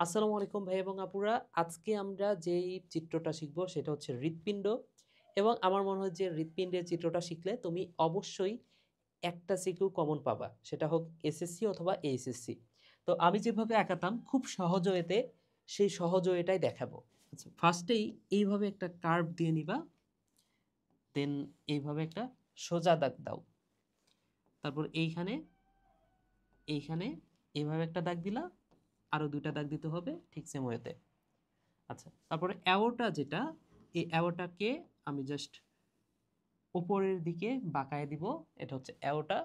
আসসালামু আলাইকুম ভাই এবং আপুরা। আজকে আমরা যেই চিত্রটা শিখব সেটা হচ্ছে হৃৎপিণ্ড এবং আমার মনে হয় যে হৃৎপিণ্ডের চিত্রটা শিখলে তুমি অবশ্যই একটা সিকিউ কমন পাবা। সেটা হোক এসএসসি অথবা এইচএসসি। তো আমি যেভাবে আঁকাতাম খুব সহজ ওয়েতে সেই সহজ ওয়েটাই দেখাবো। আচ্ছা, ফার্স্টেই এইভাবে একটা কার্ভ দিয়ে নিবা, দেন এইভাবে একটা সোজা দাগ দাও। তারপর এইখানে এইখানে এইভাবে একটা দাগ দিলা, আরো ২টা দাগ দিতে হবে ঠিক সেম ওয়েতে। আচ্ছা, তারপরে অ্যারোটা যেটা, এই অ্যারোটাকে আমি জাস্ট উপরের দিকে বাঁকায় দিব। এটা হচ্ছে অ্যারোটা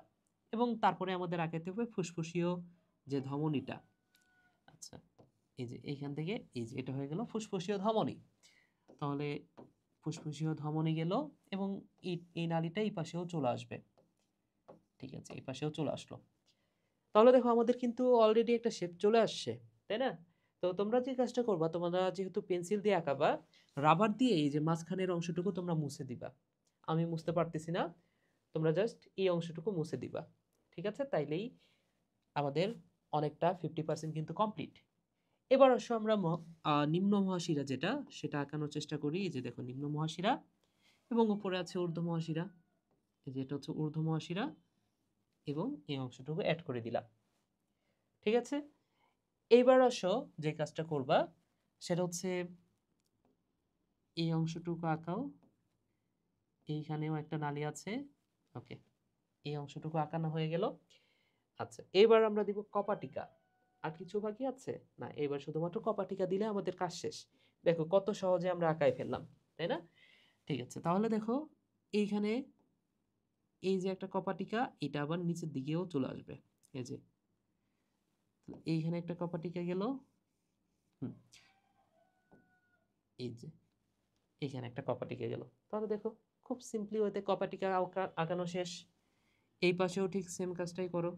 এবং তারপরে আমাদের আঁকাতে হবে ফুসফুসীয় যে ধমনীটা। আচ্ছা, এই যে এইখান থেকে এই যে এটা হয়ে গেল ফুসফুসীয় ধমনী। তাহলে ফুসফুসীয় ধমনী গেল এবং এই নালীটা এই পাশেও চলে আসবে। ঠিক আছে, এই পাশেও চলে আসলো। তাহলে দেখো আমাদের কিন্তু অলরেডি একটা শেপ চলে আসছে, তাই না? তো তোমরা যে কাজটা করবা, তোমরা যেহেতু পেন্সিল দিয়ে আঁকাবা, রাবার দিয়ে এই যে মাঝখানের অংশটুকু তোমরা মুছে দিবা। আমি মুছতে পারতেছি না, তোমরা জাস্ট এই অংশটুকু মুছে দিবা। ঠিক আছে, তাইলেই আমাদের অনেকটা 50% কিন্তু কমপ্লিট। এবার আসো আমরা নিম্ন মহাশিরা যেটা সেটা আঁকানোর চেষ্টা করি। এই যে দেখো নিম্ন মহাশিরা এবং উপরে আছে ঊর্ধ্ব মহাশিরা। এই যে এটা হচ্ছে ঊর্ধ্ব মহাশিরা এবং এই অংশটুকু অ্যাড করে দিলাম। ঠিক আছে, এইবার আসো যে কাজটা করবা সেটা হচ্ছে এই অংশটুকু আঁকাও। এইখানেও একটা নালী আছে। ওকে, এই অংশটুকু আঁকানো হয়ে গেল। আচ্ছা, এবার আমরা দিব কপাটিকা। আর কিছু বাকি আছে না, এবার শুধুমাত্র কপাটিকা দিলে আমাদের কাজ শেষ। দেখো কত সহজে আমরা আঁকায় ফেললাম, তাই না? ঠিক আছে, তাহলে দেখো এইখানে এই যে একটা কপাটিকা, এটা আবার নিচের দিকেও চলে আসবে। এই যে এইখানে একটা কপাটিকা গেল। হুম, এই যে এখানে একটা কপাটিকা গেল। তাহলে দেখো খুব সিম্পলি ওইতে কপাটিকা আঁকানো শেষ। এই পাশেও ঠিক সেম কাজটাই করো।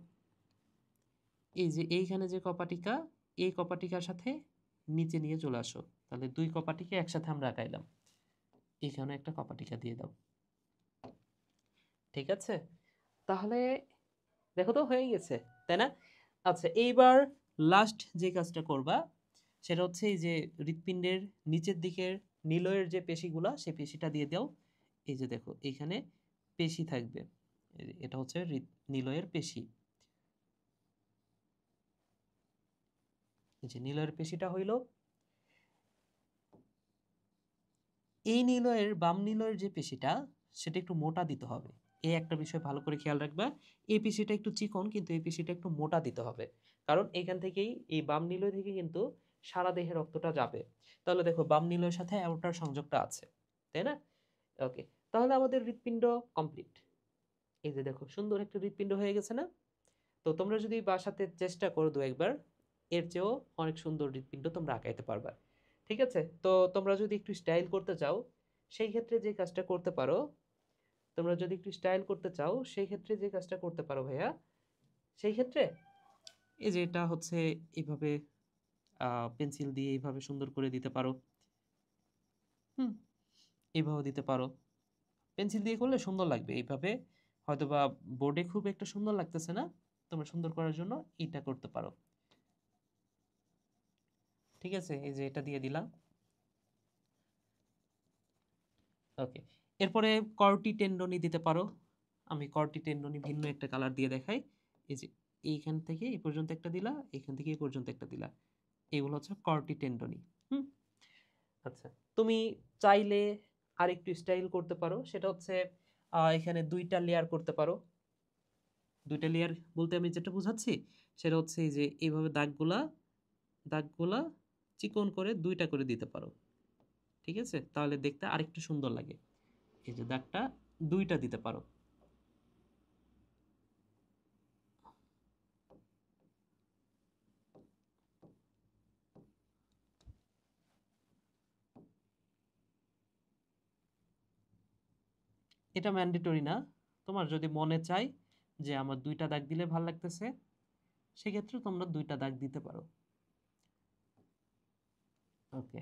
এই যে এইখানে যে কপাটিকা, এই কপাটিকার সাথে নিচে নিয়ে চলে আসো। তাহলে ২ কপাটিকা একসাথে আমরা আঁকাইলাম। এখানে একটা কপাটিকা দিয়ে দাও। ঠিক আছে, তাহলে দেখো তো হয়ে গেছে, তাই না? আচ্ছা, এইবার লাস্ট যে কাজটা করবা সেটা হচ্ছে এই যে হৃৎপিণ্ডের নিচের দিকের নিলয়ের যে পেশিগুলা সেই পেশিটা দিয়ে দাও। এই যে দেখো এইখানে পেশি থাকবে। এটা হচ্ছে নিলয়ের পেশি। এই যে নিলয়ের পেশিটা হইল। এই নিলয়ের বাম নিলয়ের যে পেশিটা সেটা একটু মোটা দিতে হবে। এই একটা বিষয় ভালো করে খেয়াল রাখবা। এই পেশিটা একটু চিকন কিন্তু এই পেশিটা একটু মোটা দিতে হবে। কারণ এখান থেকেই এই বাম নিলয় থেকে কিন্তু সারা দেহে রক্তটা যাবে। তাহলে দেখো বাম নিলয়ের সাথে অ্যাওর্টার সংযোগটা আছে, তাই না? ওকে, তাহলে আমাদের হৃৎপিণ্ড কমপ্লিট। এই যে দেখো সুন্দর একটা হৃৎপিণ্ড হয়ে গেছে না? তো তোমরা যদি বাসাতে চেষ্টা করো দু একবার, এর চেয়েও অনেক সুন্দর হৃৎপিণ্ড তোমরা আঁকাইতে পারবা। ঠিক আছে, তো তোমরা যদি একটু স্টাইল করতে চাও সেই ক্ষেত্রে যে কাজটা করতে পারো, তোমরা যদি একটু স্টাইল করতে চাও সেই ক্ষেত্রে যে কাজটা করতে পারো ভাইয়া, সেই ক্ষেত্রে এই যে এটা হচ্ছে এইভাবে পেন্সিল দিয়ে এইভাবে সুন্দর করে দিতে পারো। হুম, এইভাবে দিতে পারো। পেন্সিল দিয়ে করলে সুন্দর লাগবে এইভাবে। হয়তোবা বোর্ডে খুব একটা সুন্দর লাগতেছে না, তোমরা সুন্দর করার জন্য এটা করতে পারো। ঠিক আছে, এই যে এটা দিয়ে দিলাম। ওকে, এরপরে কর্টি টেন্ডনি দিতে পারো। আমি কর্টি টেন্ডনি ভিন্ন একটা কালার দিয়ে দেখাই। এই যে এইখান থেকে এই পর্যন্ত একটা দিলা, এখান থেকে এই পর্যন্ত একটা দিলা, এগুলো হচ্ছে কর্টি টেন্ডনি। হুম, আচ্ছা, তুমি চাইলে আরেকটু স্টাইল করতে পারো। সেটা হচ্ছে এখানে ২টা লেয়ার করতে পারো। ২টা লেয়ার বলতে আমি যেটা বুঝাচ্ছি সেটা হচ্ছে এই যে এইভাবে দাগগুলা দাগগুলা চিকন করে ২টা করে দিতে পারো। ঠিক আছে, তাহলে দেখতে আরেকটু সুন্দর লাগে। এই যে দাগটা ২টা দিতে পারো। এটা ম্যান্ডেটরি না। তোমার যদি মনে চায় যে আমার ২টা দাগ দিলে ভাল লাগতেছে, সেক্ষেত্রে তোমরা ২টা দাগ দিতে পারো। ওকে,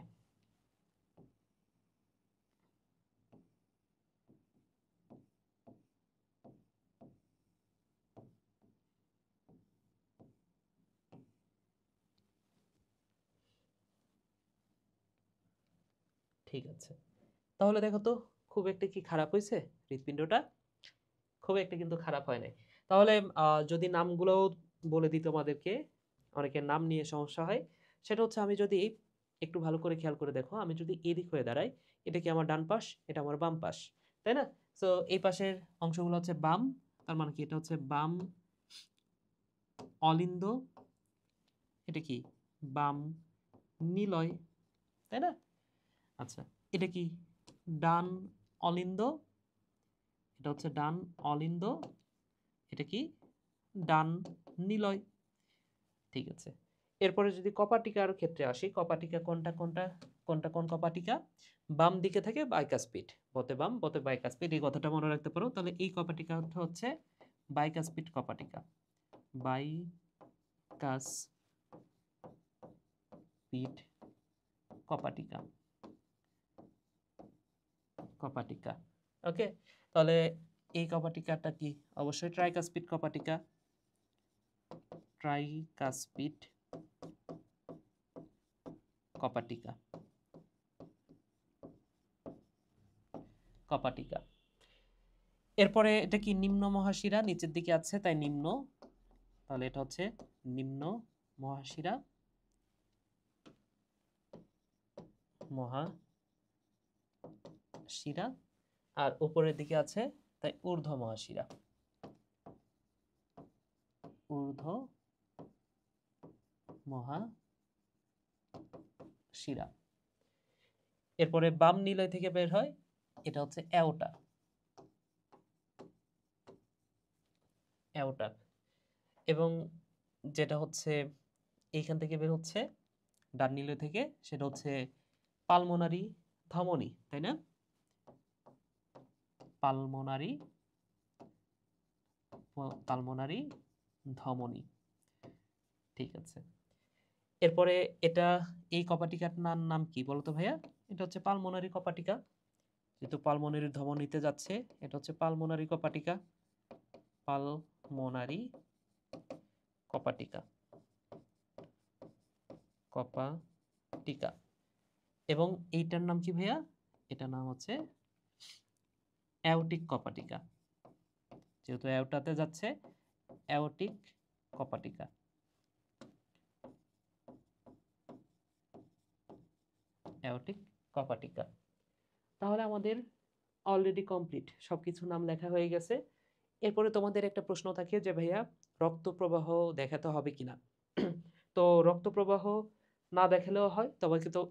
ঠিক আছে, তাহলে দেখো তো খুব একটা কি খারাপ হয়েছে হৃৎপিণ্ডটা? খুব একটা কিন্তু খারাপ হয় নাই। তাহলে যদি নামগুলো বলে দিই তোমাদেরকে, অনেকের নাম নিয়ে সমস্যা হয়। সেটা হচ্ছে আমি যদি একটু ভালো করে খেয়াল করে দেখো, আমি যদি এদিক হয়ে দাঁড়াই, এটা কি আমার ডান পাশ, এটা আমার বাম পাশ, তাই না? সো এই পাশের অংশগুলো হচ্ছে বাম, তার মানে কি এটা হচ্ছে বাম অলিন্দ, এটা কি বাম নিলয়, তাই না? আচ্ছা, এটা কি ডান অলিন্দ, এটা হচ্ছে ডান অলিন্দ, এটা কি ডান নিলয়। ঠিক আছে, এরপরে যদি কপাটিকার ক্ষেত্রে আসি, কপাটিকা কোনটা কোনটা কোনটা কোন কপাটিকা? বাম দিকে থাকে বাইকাসপিড, বতে বাম বতে বাইকাসপিড, এই কথাটা মনে রাখতে পারো। তাহলে এই কপাটিকা হচ্ছে বাইকাসপিড কপাটিকা, বাইকাসপিড কপাটিকা, কপাটিকা। ওকে, তাহলে এই কপাটিকাটা কি? অবশ্যই ট্রাইকাসপিড কপাটিকা, ট্রাইকাসপিড কপাটিকা, কপাটিকা। এরপরে এটা কি নিম্ন মহাশিরা, নিচের দিকে আছে তাই নিম্ন, তাহলে এটা হচ্ছে নিম্ন মহাশিরা, মহাশিরা। আর উপরের দিকে আছে তাই ঊর্ধ্ব মহাশিরা, ঊর্ধ্ব মহাশিরা। এরপরে বাম নিলয় থেকে বের হয়, এটা হচ্ছে অ্যাওটা, অ্যাওটা। এবং যেটা হচ্ছে এইখান থেকে বের হচ্ছে ডান নিলয় থেকে, সেটা হচ্ছে পালমোনারি ধমনী, তাই না? পালমোনারি, পালমোনারি ধমনী। ঠিক আছে, এরপরে এটা এই কপাটিকার নাম কি বলতো ভাইয়া? এটা হচ্ছে পালমোনারি কপাটিকা, যেহেতু পালমোনারি ধমনীতে যাচ্ছে, এটা হচ্ছে পালমোনারি কপাটিকা, পালমোনারি কপাটিকা, কপাটিকা। এবং এইটার নাম কি ভাইয়া? এটার নাম হচ্ছে অ্যাওটিক কপাটিকা, যেহেতু অ্যাওটাতে যাচ্ছে, অ্যাওটিক কপাটিকা, অ্যাওটিক কপাটিকা। তাহলে আমাদের অলরেডি কমপ্লিট, সবকিছু নাম লেখা হয়ে গেছে। এরপরে তোমাদের একটা প্রশ্ন থাকে যে ভাইয়া রক্ত প্রবাহ দেখাতে হবে কিনা? তো রক্ত প্রবাহ না দেখালেও হয়,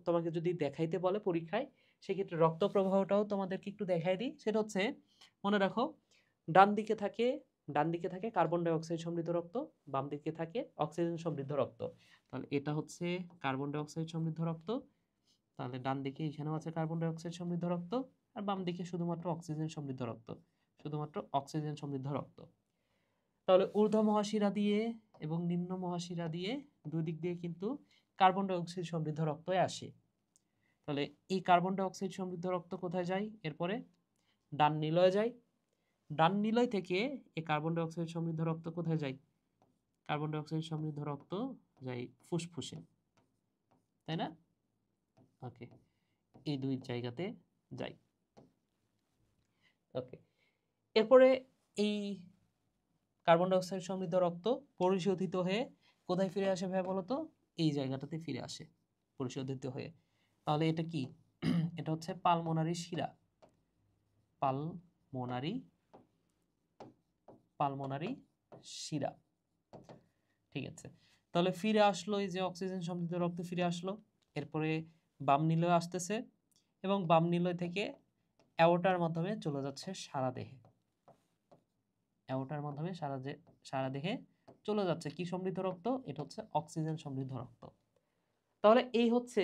তোমাকে যদি দেখাইতে বলে পরীক্ষায়, সেক্ষেত্রে রক্ত প্রবাহটাও তোমাদেরকে একটু দেখাই দিই। সেটা হচ্ছে, মনে রাখো, ডান দিকে থাকে কার্বন ডাই অক্সাইড সমৃদ্ধ রক্ত, বাম দিকে থাকে অক্সিজেন সমৃদ্ধ রক্ত। তাহলে এটা হচ্ছে কার্বন ডাই অক্সাইড সমৃদ্ধ রক্ত, তাহলে ডান দিকে এখানেও আছে কার্বন ডাই অক্সাইড সমৃদ্ধ রক্ত, আর বাম দিকে শুধুমাত্র অক্সিজেন সমৃদ্ধ রক্ত, শুধুমাত্র অক্সিজেন সমৃদ্ধ রক্ত। তাহলে ঊর্ধ্ব মহাশিরা দিয়ে এবং নিম্ন মহাশিরা দিয়ে দুই দিক দিয়ে কিন্তু কার্বন ডাই অক্সাইড সমৃদ্ধ রক্তই আসে। তাহলে এই কার্বন ডাই অক্সাইড সমৃদ্ধ রক্ত কোথায় যায়? এরপরে ডান নিলয়ে যায়, ডান নিলয় থেকে এই কার্বন ডাই অক্সাইড সমৃদ্ধ রক্ত কোথায় যায়? কার্বন ডাই অক্সাইড সমৃদ্ধ রক্ত যায় ফুসফুসে, তাই না? ওকে, এই দুই জায়গাতে যায়। ওকে, এরপরে এই কার্বন ডাই অক্সাইড সমৃদ্ধ রক্ত পরিশোধিত হয়ে কোথায় ফিরে আসে ভাই বলতো? এই জায়গাটাতে ফিরে আসে পরিশোধিত হয়ে। তাহলে এটা কি? এটা হচ্ছে পালমোনারি শিরা, পালমোনারি, পালমোনারি শিরা। ঠিক আছে, তাহলে ফিরে আসলো, এই যে অক্সিজেন সমৃদ্ধ রক্ত ফিরে আসলো। এরপরে বাম নিলয় আসতেছে এবং বাম নিলয় থেকে অ্যাওর্টার মাধ্যমে চলে যাচ্ছে সারা দেহে, অ্যাওর্টার মাধ্যমে সারা দেহে চলে যাচ্ছে কি সমৃদ্ধ রক্ত? এটা হচ্ছে অক্সিজেন সমৃদ্ধ রক্ত। তাহলে এই হচ্ছে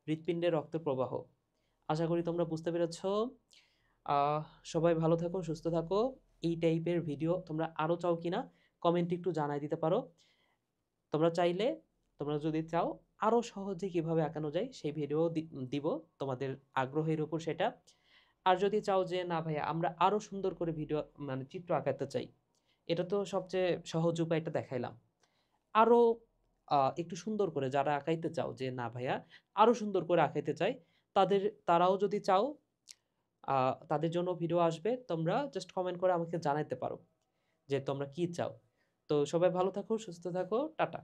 হৃৎপিণ্ডের রক্ত প্রবাহ। আশা করি তোমরা বুঝতে পেরেছ। সবাই ভালো থাকো, সুস্থ থাকো। এই টাইপের ভিডিও তোমরা আরও চাও কিনা কমেন্টে একটু জানাই দিতে পারো। তোমরা যদি চাও আরও সহজে কিভাবে আঁকানো যায় সেই ভিডিও দিব তোমাদের আগ্রহের উপর সেটা। আর যদি চাও যে না ভাইয়া আমরা আরও সুন্দর করে ভিডিও মানে চিত্র আঁকাতে চাই, এটা তো সবচেয়ে সহজ উপায়টা দেখাইলাম। আরও একটু সুন্দর করে যারা আঁকাইতে চাও যে না ভাইয়া আরও সুন্দর করে আঁকাইতে চাই, তারাও যদি চাও তাদের জন্য ভিডিও আসবে। তোমরা জাস্ট কমেন্ট করে আমাকে জানাইতে পারো যে তোমরা কি চাও। তো সবাই ভালো থাকো, সুস্থ থাকো। টাটা।